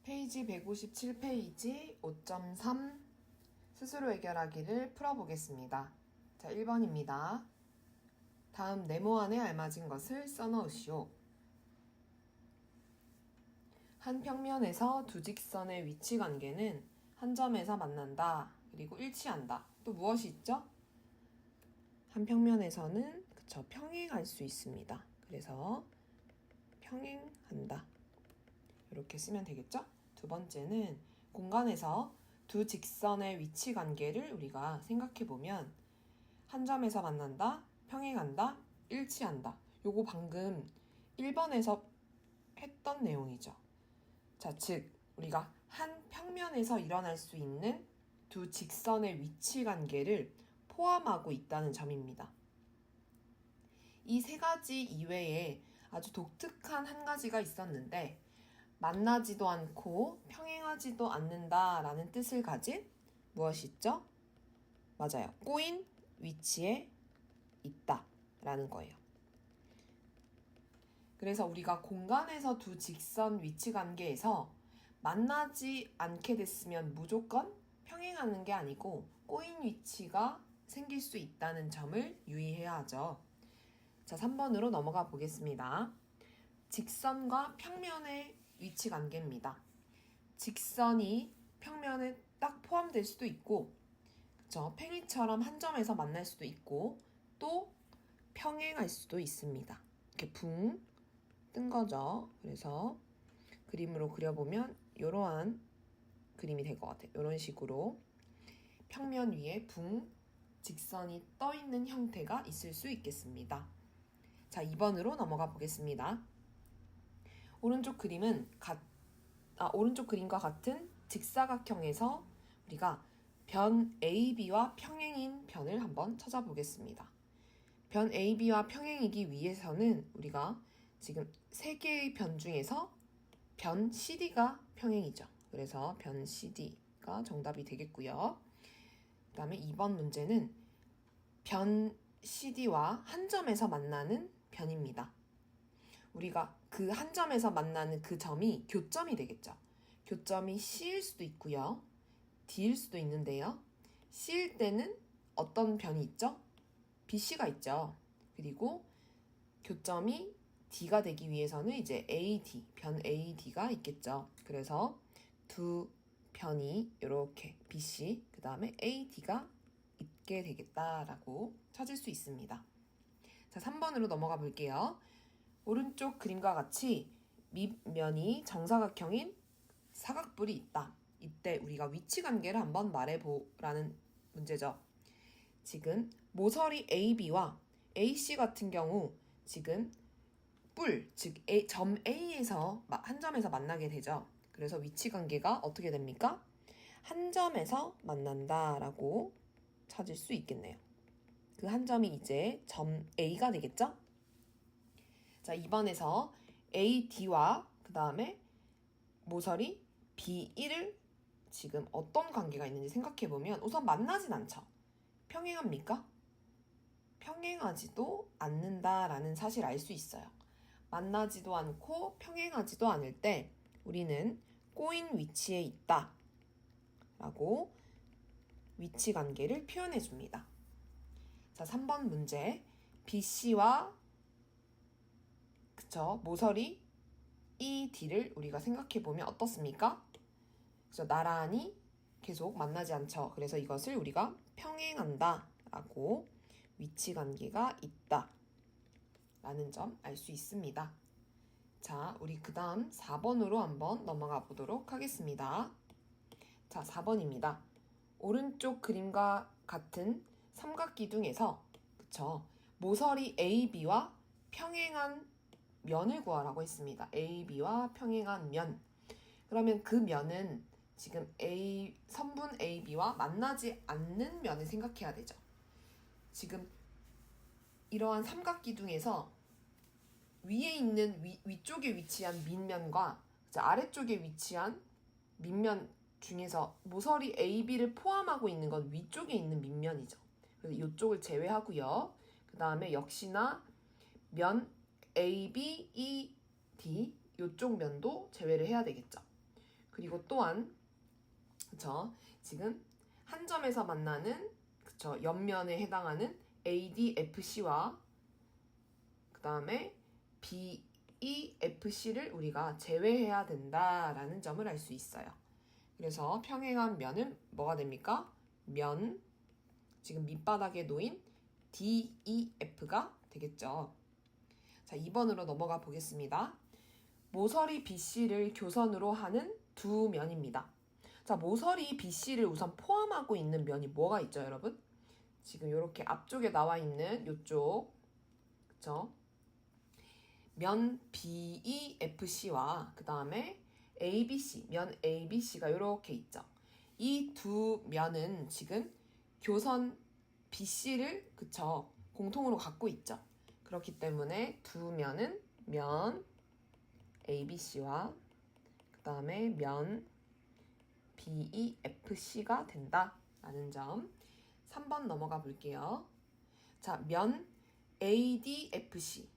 페이지 157페이지 5.3 스스로 해결하기를 풀어보겠습니다. 자, 1번입니다. 다음 네모안에 알맞은 것을 써넣으시오. 한 평면에서 두 직선의 위치 관계는 한 점에서 만난다. 그리고 일치한다. 또 무엇이 있죠? 한 평면에서는 평행할 수 있습니다. 그래서 평행한다. 이렇게 쓰면 되겠죠? 두 번째는 공간에서 두 직선의 위치 관계를 우리가 생각해보면 한 점에서 만난다, 평행한다, 일치한다. 요거 방금 1번에서 했던 내용이죠. 자, 즉 우리가 한 평면에서 일어날 수 있는 두 직선의 위치 관계를 포함하고 있다는 점입니다. 이 세 가지 이외에 아주 독특한 한 가지가 있었는데 만나지도 않고 평행하지도 않는다라는 뜻을 가진 무엇이 있죠? 맞아요. 꼬인 위치에 있다라는 거예요. 그래서 우리가 공간에서 두 직선 위치 관계에서 만나지 않게 됐으면 무조건 평행하는 게 아니고 꼬인 위치가 생길 수 있다는 점을 유의해야 하죠. 자, 3번으로 넘어가 보겠습니다. 직선과 평면의 위치 관계입니다. 직선이 평면에 딱 포함될 수도 있고, 그쵸? 팽이처럼 한 점에서 만날 수도 있고, 또 평행할 수도 있습니다. 이렇게 붕 뜬 거죠. 그래서 그림으로 그려보면 이러한 그림이 될 것 같아요. 이런 식으로 평면 위에 붕, 직선이 떠 있는 형태가 있을 수 있겠습니다. 자, 2번으로 넘어가 보겠습니다. 오른쪽 그림과 같은 직사각형에서 우리가 변 AB와 평행인 변을 한번 찾아보겠습니다. 변 AB와 평행이기 위해서는 우리가 지금 세 개의 변 중에서 변 CD가 평행이죠. 그래서 변 CD가 정답이 되겠고요. 그 다음에 2번 문제는 변 CD와 한 점에서 만나는 변입니다. 우리가 그 한 점에서 만나는 그 점이 교점이 되겠죠. 교점이 C일 수도 있고요. D일 수도 있는데요. C일 때는 어떤 변이 있죠? BC가 있죠. 그리고 교점이 D가 되기 위해서는 이제 AD, 변 AD가 있겠죠. 그래서 두 변이 이렇게 BC, 그 다음에 AD가 있게 되겠다라고 찾을 수 있습니다. 자, 3번으로 넘어가 볼게요. 오른쪽 그림과 같이 밑면이 정사각형인 사각뿔이 있다. 이때 우리가 위치 관계를 한번 말해보라는 문제죠. 지금 모서리 AB와 AC 같은 경우 지금 즉 점 A에서 한 점에서 만나게 되죠. 그래서 위치 관계가 어떻게 됩니까? 한 점에서 만난다라고 찾을 수 있겠네요. 그 한 점이 이제 점 A가 되겠죠? 자, 2번에서 AD와 그 다음에 모서리 B1을 지금 어떤 관계가 있는지 생각해보면 우선 만나진 않죠. 평행합니까? 평행하지도 않는다라는 사실을 알 수 있어요. 만나지도 않고 평행하지도 않을 때 우리는 꼬인 위치에 있다 라고 위치 관계를 표현해 줍니다. 자, 3번 문제. BC와 모서리 ED를 우리가 생각해 보면 어떻습니까? 그래서 나란히 계속 만나지 않죠. 그래서 이것을 우리가 평행한다 라고 위치 관계가 있다 라는 점 알 수 있습니다. 자, 우리 그 다음 4번으로 한번 넘어가 보도록 하겠습니다. 자, 4번입니다. 오른쪽 그림과 같은 삼각기둥에서 모서리 AB와 평행한 면을 구하라고 했습니다. AB와 평행한 면. 그러면 그 면은 지금 선분 AB와 만나지 않는 면을 생각해야 되죠. 지금 이러한 삼각기둥에서 위에 있는 위쪽에 위치한 밑면과 아래쪽에 위치한 밑면 중에서 모서리 AB를 포함하고 있는 건 위쪽에 있는 밑면이죠. 그래서 이쪽을 제외하고요. 그 다음에 역시나 면 AB, ED 이쪽 면도 제외를 해야 되겠죠. 그리고 또한 그쵸? 지금 한 점에서 만나는 그쵸? 옆면에 해당하는 ADFC와 그 다음에 BEFC를 우리가 제외해야 된다라는 점을 알 수 있어요. 그래서 평행한 면은 뭐가 됩니까? 면, 지금 밑바닥에 놓인 DEF가 되겠죠. 자, 2번으로 넘어가 보겠습니다. 모서리 BC를 교선으로 하는 두 면입니다. 자, 모서리 BC를 우선 포함하고 있는 면이 뭐가 있죠, 여러분? 지금 이렇게 앞쪽에 나와 있는 이쪽, 그쵸? 면 BEFC와 그 다음에 ABC, 면 ABC가 이렇게 있죠. 이 두 면은 지금 교선 BC를 그쵸 공통으로 갖고 있죠. 그렇기 때문에 두 면은 면 ABC와 그 다음에 면 BEFC가 된다라는 점. 3번 넘어가 볼게요. 자, 면 ADFC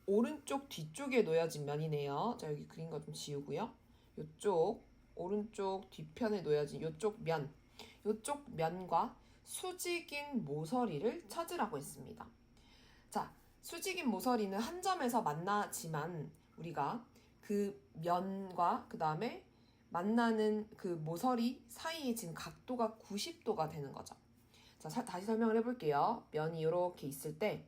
오른쪽 뒤쪽에 놓여진 면이네요. 자, 여기 그린 거 좀 지우고요. 이쪽 오른쪽 뒤편에 놓여진 이쪽 면과 수직인 모서리를 찾으라고 했습니다. 자, 수직인 모서리는 한 점에서 만나지만 우리가 그 면과 그 다음에 만나는 그 모서리 사이에 지금 각도가 90도가 되는 거죠. 자, 다시 설명을 해볼게요. 면이 이렇게 있을 때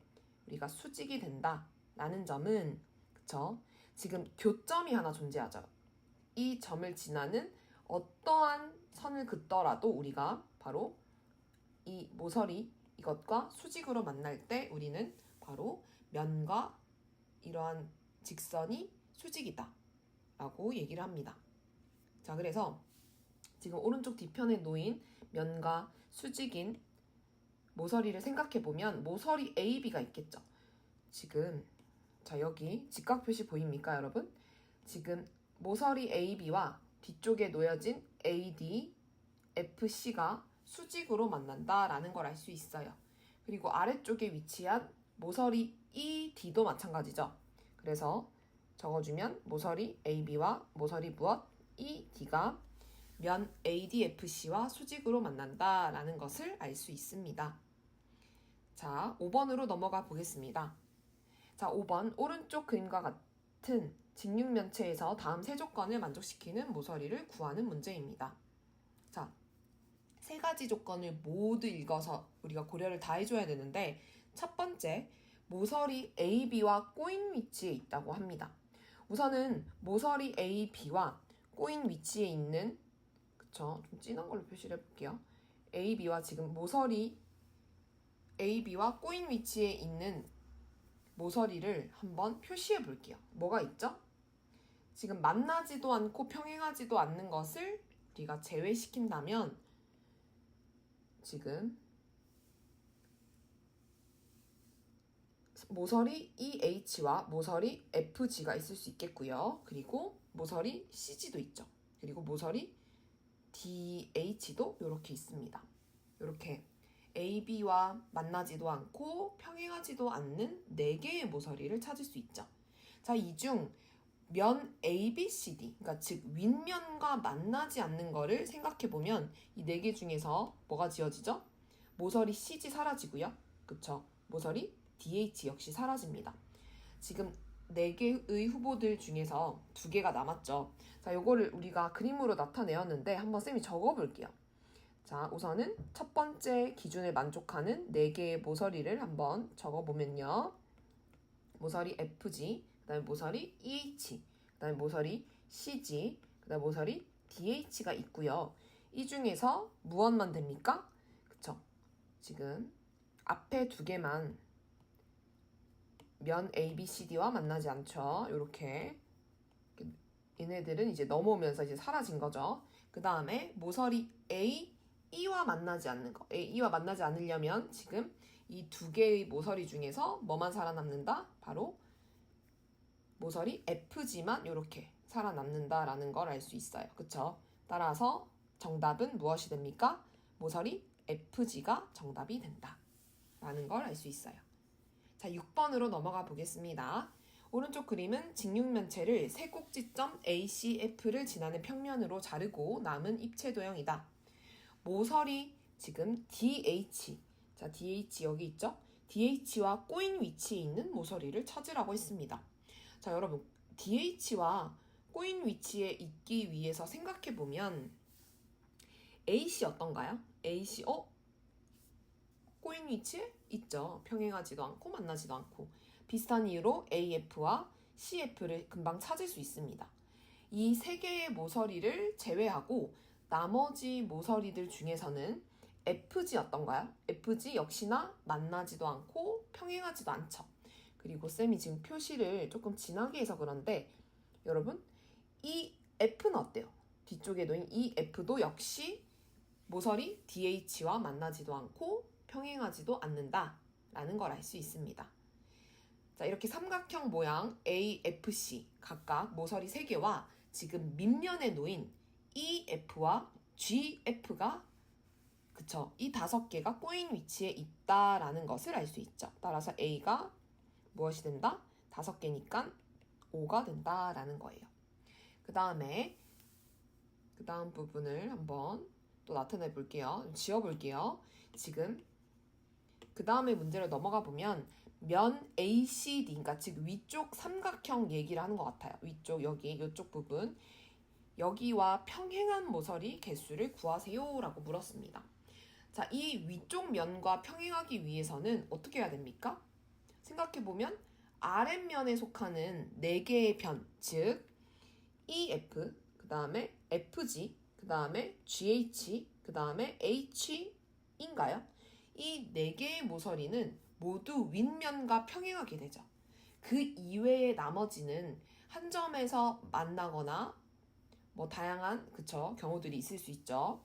우리가 수직이 된다라는 점은 그쵸? 지금 교점이 하나 존재하죠. 이 점을 지나는 어떠한 선을 긋더라도 우리가 바로 이 모서리 이것과 수직으로 만날 때 우리는 바로 면과 이러한 직선이 수직이다 라고 얘기를 합니다. 자, 그래서 지금 오른쪽 뒤편에 놓인 면과 수직인 모서리를 생각해 보면 모서리 AB가 있겠죠. 지금 자, 여기 직각 표시 보입니까, 여러분? 지금 모서리 AB와 뒤쪽에 놓여진 AD, FC가 수직으로 만난다라는 걸 알 수 있어요. 그리고 아래쪽에 위치한 모서리 ED도 마찬가지죠. 그래서 적어주면 모서리 AB와 모서리 무엇? ED가 면 ADFC와 수직으로 만난다라는 것을 알 수 있습니다. 자, 5번으로 넘어가 보겠습니다. 자, 5번 오른쪽 그림과 같은 직육면체에서 다음 세 조건을 만족시키는 모서리를 구하는 문제입니다. 자, 세 가지 조건을 모두 읽어서 우리가 고려를 다 해줘야 되는데 첫 번째, 모서리 AB와 꼬인 위치에 있다고 합니다. 우선은 모서리 AB와 꼬인 위치에 있는 그쵸? 좀 진한 걸로 표시를 해볼게요. AB와 지금 모서리 AB와 꼬인 위치에 있는 모서리를 한번 표시해 볼게요. 뭐가 있죠? 지금 만나지도 않고 평행하지도 않는 것을 우리가 제외시킨다면 지금 모서리 EH와 모서리 FG가 있을 수 있겠고요. 그리고 모서리 CG도 있죠. 그리고 모서리 DH도 이렇게 있습니다. 이렇게 AB와 만나지도 않고 평행하지도 않는 4개의 모서리를 찾을 수 있죠. 자, 이 중 면 ABCD, 그러니까 즉 윗면과 만나지 않는 거를 생각해보면 이 4개 중에서 뭐가 지어지죠? 모서리 CG 사라지고요. 그쵸? 모서리 DH 역시 사라집니다. 지금 4개의 후보들 중에서 2개가 남았죠. 자, 요거를 우리가 그림으로 나타내었는데 한번 쌤이 적어볼게요. 자, 우선은 첫 번째 기준을 만족하는 4개의 모서리를 한번 적어보면요. 모서리 FG, 그 다음에 모서리 EH, 그 다음에 모서리 CG, 그 다음에 모서리 DH가 있고요. 이 중에서 무엇만 됩니까? 그쵸? 지금 앞에 2개만 면 ABCD와 만나지 않죠. 요렇게 얘네들은 이제 넘어오면서 이제 사라진 거죠. 그 다음에 모서리 E와 만나지 않는 거. E와 만나지 않으려면 지금 이 2개의 모서리 중에서 뭐만 살아남는다? 바로 모서리 FG만 이렇게 살아남는다라는 걸 알 수 있어요. 그쵸? 따라서 정답은 무엇이 됩니까? 모서리 FG가 정답이 된다. 라는 걸 알 수 있어요. 자, 6번으로 넘어가 보겠습니다. 오른쪽 그림은 직육면체를 세 꼭지점 ACF를 지나는 평면으로 자르고 남은 입체 도형이다. 모서리 지금 DH, 자 DH 여기 있죠? DH와 꼬인 위치에 있는 모서리를 찾으라고 했습니다. 자 여러분, DH와 꼬인 위치에 있기 위해서 생각해보면 AC 어떤가요? AC 꼬인 위치에 있죠. 평행하지도 않고 만나지도 않고. 비슷한 이유로 AF와 CF를 금방 찾을 수 있습니다. 이 세 개의 모서리를 제외하고 나머지 모서리들 중에서는 FG 어떤가요? FG 역시나 만나지도 않고 평행하지도 않죠. 그리고 쌤이 지금 표시를 조금 진하게 해서 그런데 여러분, 이 F는 어때요? 뒤쪽에 놓인 이 F도 역시 모서리 DH와 만나지도 않고 평행하지도 않는다 라는 걸 알 수 있습니다. 자, 이렇게 삼각형 모양 AFC 각각 모서리 3개와 지금 밑면에 놓인 EF와 GF가 그쵸, 이 5개가 꼬인 위치에 있다라는 것을 알 수 있죠. 따라서 A가 무엇이 된다? 5개니까 5가 된다라는 거예요. 그 다음 부분을 한번 또 나타내 볼게요. 지워 볼게요. 지금 그 다음에 문제를 넘어가 보면 면 ACD, 그러니까 즉 위쪽 삼각형 얘기를 하는 것 같아요. 위쪽 여기 이쪽 부분 여기와 평행한 모서리 개수를 구하세요 라고 물었습니다. 자, 이 위쪽 면과 평행하기 위해서는 어떻게 해야 됩니까? 생각해보면 아랫면에 속하는 4개의 변, 즉 EF, 그 다음에 FG, 그 다음에 GH, 그 다음에 H인가요? 이 4개의 모서리는 모두 윗면과 평행하게 되죠. 그 이외의 나머지는 한 점에서 만나거나 뭐 다양한 경우들이 있을 수 있죠.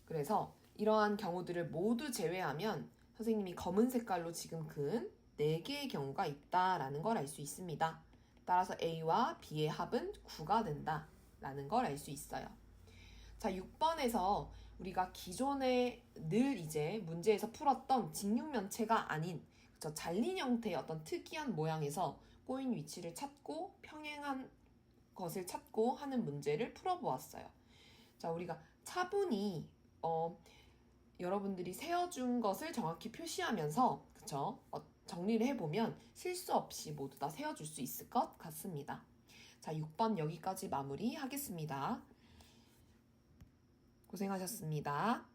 그래서 이러한 경우들을 모두 제외하면 선생님이 검은 색깔로 지금 그은 4개의 경우가 있다라는 걸 알 수 있습니다. 따라서 A와 B의 합은 9가 된다라는 걸 알 수 있어요. 자, 6번에서 우리가 기존에 늘 이제 문제에서 풀었던 직육면체가 아닌 잘린 형태의 어떤 특이한 모양에서 꼬인 위치를 찾고 평행한 것을 찾고 하는 문제를 풀어보았어요. 자, 우리가 차분히 여러분들이 세워준 것을 정확히 표시하면서 정리를 해보면 실수 없이 모두 다 세워줄 수 있을 것 같습니다. 자, 6번 여기까지 마무리하겠습니다. 고생하셨습니다.